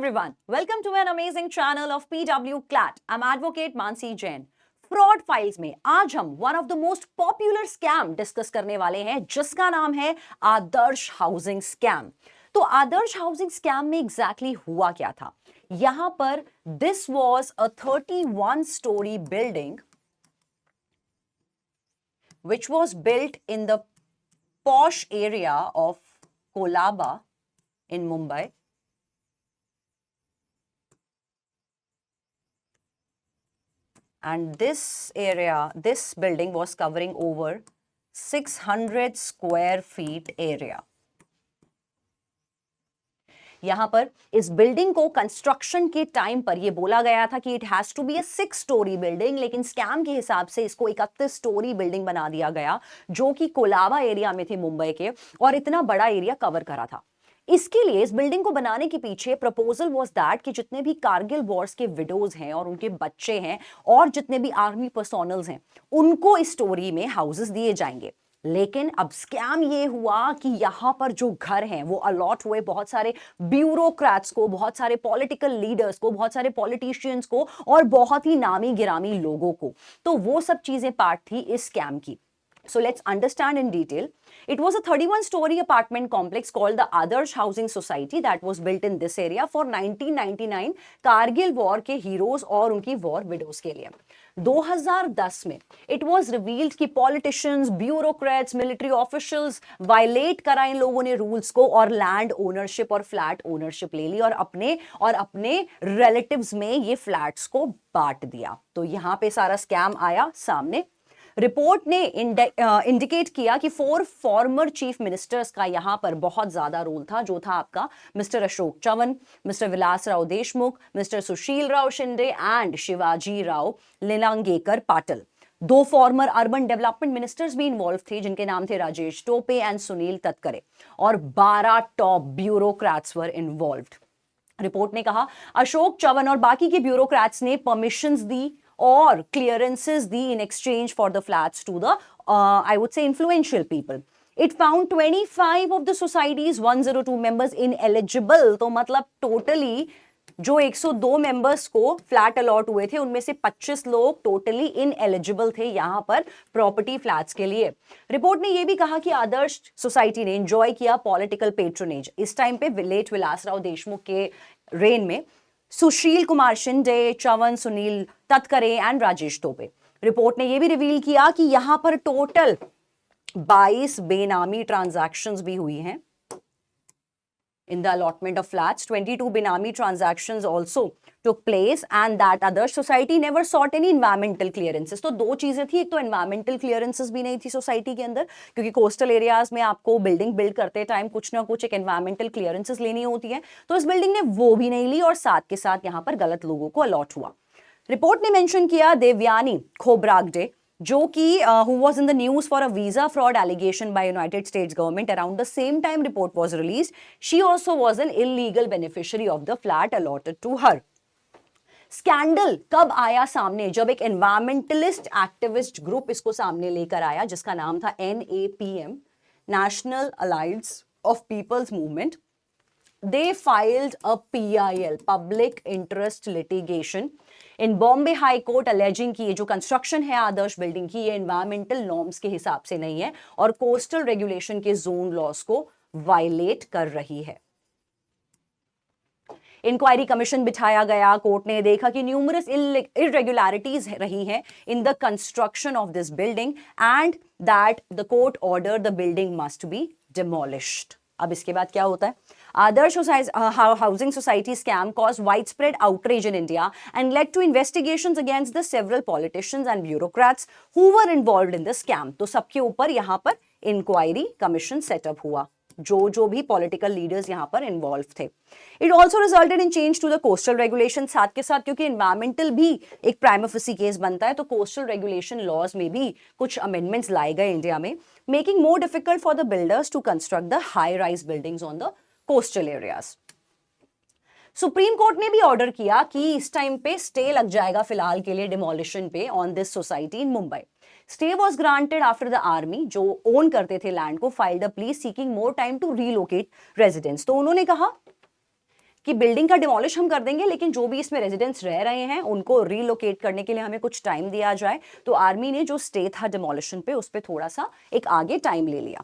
everyone, welcome to an amazing channel of PW CLAT. I'm advocate Mansi Jain. Fraud files में आज हम one of the most popular scam discuss करने वाले हैं जिसका नाम है आदर्श हाउसिंग स्कैम। तो आदर्श हाउसिंग स्कैम में एग्जैक्टली हुआ क्या था? यहां पर this was a 31 storey building which was built in the posh area of Kolaba in Mumbai. And this area, this building was covering over 600 square feet area. यहां पर इस बिल्डिंग को कंस्ट्रक्शन के टाइम पर यह बोला गया था कि it has to be a 6 storey building, लेकिन स्कैम के हिसाब से इसको 31 स्टोरी बिल्डिंग बना दिया गया जो कि कोलाबा एरिया में थे मुंबई के, और इतना बड़ा एरिया कवर करा था। इसके लिए इस बिल्डिंग को बनाने के पीछे प्रपोजल वाज दैट कि जितने भी कारगिल वॉर्स के विडोज हैं और उनके बच्चे हैं और जितने भी आर्मी पर्सोनल्स हैं उनको इस स्टोरी में हाउसेस दिए जाएंगे। लेकिन अब स्कैम ये हुआ कि यहां पर जो घर हैं वो अलॉट हुए बहुत सारे ब्यूरोक्रेट्स को, बहुत सारे पॉलिटिकल लीडर्स को, बहुत सारे पॉलिटिशियंस को और बहुत ही नामी गिरामी लोगों को। तो वो सब चीजें पार्ट थी इस स्कैम की। So let's understand in detail. It was a 31-story apartment complex called the Adarsh Housing Society that was built in this area for 1999 Kargil war के हीरोज और उनकी वॉर विडोज के लिए। 2010 में it was revealed कि politicians, bureaucrats, military officials violate करा इन लोगों ने रूल्स को और लैंड ओनरशिप और फ्लैट ओनरशिप ले ली और अपने रिलेटिव्स में ये फ्लैट्स को बांट दिया। तो यहां पे सारा स्कैम आया सामने। रिपोर्ट ने इंडिकेट किया कि 4 फॉर्मर चीफ मिनिस्टर्स का यहां पर बहुत ज्यादा रोल था, जो था आपका mister Ashok Chavan, mister Vilasrao Deshmukh, mister Sushil Rao Shinde and Shivaji Rao Nilangekar Patil. 2 farmer urban development ministers भी इन्वॉल्व थे जिनके नाम थे राजेश टोपे एंड सुनील तटकरे, और 12 टॉप ब्यूरोक्रेट्स वर इन्वॉल्व्ड। रिपोर्ट ने कहा अशोक चव्हाण और बाकी के ब्यूरोक्रेट्स ने परमिशंस दी और clearances the in exchange for the flats to the I would say influential people. It found 25 of the society's 102 members ineligible. तो मतलब टोटली जो 102 मेंबर्स को फ्लैट अलॉट हुए थे उनमें से 25 लोग टोटली इनएलिजिबल थे यहां पर प्रॉपर्टी फ्लैट्स के लिए। रिपोर्ट ने यह भी कहा कि आदर्श सोसाइटी ने एंजॉय किया पॉलिटिकल पेट्रोनेज। इस टाइम पे लेट विलासराव देशमुख के रेन में सुशील कुमार शिंदे, चव्हाण, सुनील तटकरे एंड राजेश टोपे। रिपोर्ट ने यह भी रिवील किया कि यहां पर टोटल 22 बेनामी ट्रांजैक्शंस भी हुई हैं in the allotment of flats. 22 benami transactions also took place and that Adarsh society never sought any environmental clearances. तो 2 चीजें थी, एक तो environmental clearances भी नहीं थी सोसाइटी के अंदर, क्योंकि कोस्टल एरियाज में आपको बिल्डिंग बिल्ड करते टाइम कुछ ना कुछ एक environmental clearances लेनी होती है, तो इस बिल्डिंग ने वो भी नहीं ली और साथ के साथ यहां पर गलत लोगों को अलॉट हुआ। रिपोर्ट ने मेंशन किया देवयानी खोब्रागडे, जो कि who was in the news for a visa fraud allegation by United States government around the same time report was released. She also was an illegal beneficiary of the flat allotted to her. Scandal कब आया सामने? जब एक environmentalist activist group इसको सामने लेकर आया जिसका नाम था NAPM, national alliance of people's movement. They filed a PIL, Public Interest Litigation, in Bombay High Court alleging कि ये जो कंस्ट्रक्शन है आदर्श बिल्डिंग की ये एनवायरमेंटल नॉर्म्स के हिसाब से नहीं है और कोस्टल रेगुलेशन के जोन लॉस को वायलेट कर रही है। इंक्वायरी कमीशन बिठाया गया। कोर्ट ने देखा कि न्यूमरस इरेगुलरिटीज रही हैं in the construction of this building and that the court order the building must be demolished. अब इसके बाद क्या होता है? Adarsh Housing Society scam caused widespread outrage in India and led to investigations against the several politicians and bureaucrats who were involved in the scam. तो सबके ऊपर यहाँ पर इंक्वायरी कमीशन सेटअप हुआ, जो भी पॉलिटिकल लीडर्स यहाँ पर इन्वॉल्व थे। It also resulted in change to the coastal regulation. साथ के साथ क्योंकि एनवायरमेंटल भी एक प्राइमा फेसी केस बनता है तो कोस्टल रेगुलेशन लॉज में भी कुछ अमेंडमेंट्स लाए गए इंडिया में, making more difficult for the builders to construct the high rise buildings on the coastal areas. Supreme court ने भी ऑर्डर किया कि इस टाइम पे स्टे लग जाएगा फिलहाल के लिए डिमोलिशन पे on this society in Mumbai. Stay was granted after the army, जो ओन करते थे लैंड को, filed a plea seeking more time to relocate residents. तो उन्होंने कहा कि बिल्डिंग का डिमोलिश हम कर देंगे, लेकिन जो भी इसमें रेजिडेंट्स रह रहे हैं उनको रीलोकेट करने के लिए हमें कुछ टाइम दिया जाए। तो आर्मी ने जो स्टे था डिमोलिशन पे, उस पर थोड़ा सा एक आगे टाइम ले लिया।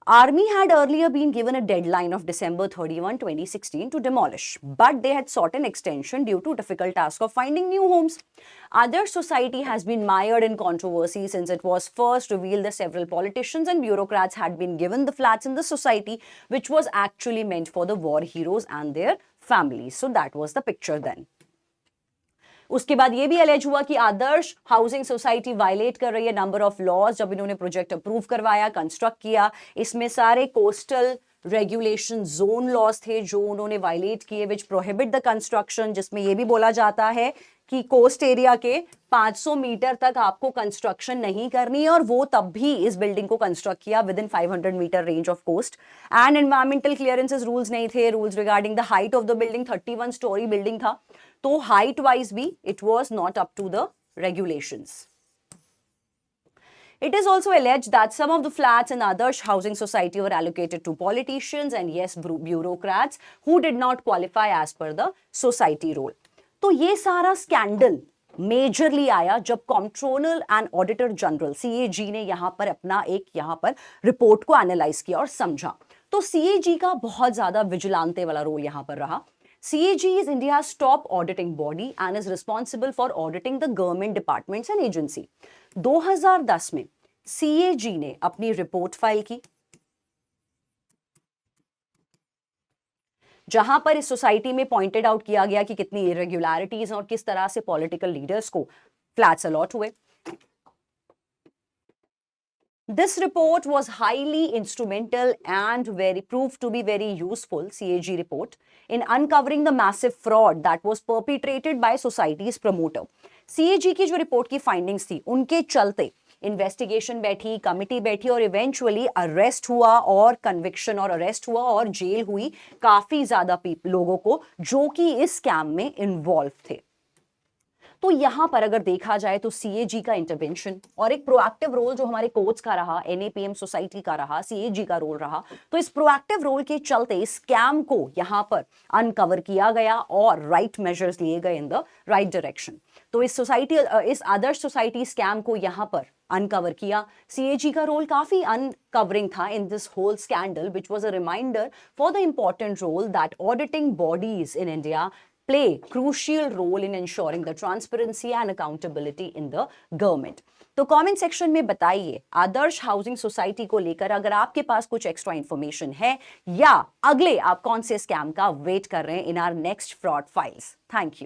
Army had earlier been given a deadline of December 31, 2016 to demolish, but they had sought an extension due to difficult task of finding new homes. Adarsh Society has been mired in controversy since it was first revealed that several politicians and bureaucrats had been given the flats in the society, which was actually meant for the war heroes and their families. So that was the picture then. उसके बाद ये भी allege हुआ कि आदर्श housing society violet कर रही है number of laws जब इन्होंने प्रोजेक्ट अप्रूव करवाया, कंस्ट्रक्ट किया। इसमें सारे कोस्टल रेगुलेशन जोन लॉज थे जो उन्होंने वायलेट किए, विच प्रोहिबिट द कंस्ट्रक्शन, जिसमें यह भी बोला जाता है कि कोस्ट एरिया के 500 मीटर तक आपको कंस्ट्रक्शन नहीं करनी है, और वो तब भी इस बिल्डिंग को कंस्ट्रक्ट किया within 500 metre range of coast. And environmental clearances rules नहीं थे, rules regarding the height of the building, 31 storey building था, तो हाइट वाइज भी it was not up to the regulations. It is also alleged that some of the flats in Adarsh Housing Society were allocated to politicians and yes, bureaucrats who did not qualify as per the society role. तो ये सारा scandal majorly आया जब controller and auditor general CAG ने यहां पर अपना एक यहां पर रिपोर्ट को एनालाइज किया और समझा। तो सीएजी का बहुत ज्यादा विजिलेंटे वाला रोल यहां पर रहा। CAG is India's top auditing body and is responsible for auditing the government departments and agency. 2010 में CAG ने अपनी रिपोर्ट फाइल की, जहां पर इस सोसाइटी में पॉइंटेड आउट किया गया कि कितनी इरेगुलरिटीज और किस तरह से पॉलिटिकल लीडर्स को फ्लैट्स अलॉट हुए। This report was highly instrumental and proved to be very useful, CAG report, in uncovering the massive fraud that was perpetrated by society's promoter. CAG की जो रिपोर्ट की findings थी, उनके चलते investigation बैठी, committee बैठी और इवेंचुअली अरेस्ट हुआ और कन्विक्शन और अरेस्ट हुआ और जेल हुई काफी ज्यादा लोगों को जो कि इस स्कैम में इन्वॉल्व थे। तो यहां पर अगर देखा जाए तो सीएजी का इंटरवेंशन और एक प्रोएक्टिव रोल जो हमारे कोर्ट्स का रहा, एनएपीएम सोसाइटी का रहा, सीएजी का रोल रहा, तो इस प्रोएक्टिव रोल के चलते स्कैम को यहां पर अनकवर किया गया और राइट मेजर्स लिए गए इन द राइट डायरेक्शन। तो इस आदर्श सोसाइटी स्कैम को यहां पर अनकवर किया। सीएजी का रोल काफी अनकवरिंग था in this whole scandal, which was a reminder for the important role that auditing bodies in India play crucial role in ensuring the transparency and accountability in the government. तो comment section में बताइए आदर्श housing society को लेकर अगर आपके पास कुछ extra information है, या अगले आप कौन से स्कैम का वेट कर रहे हैं in our next fraud files. Thank you.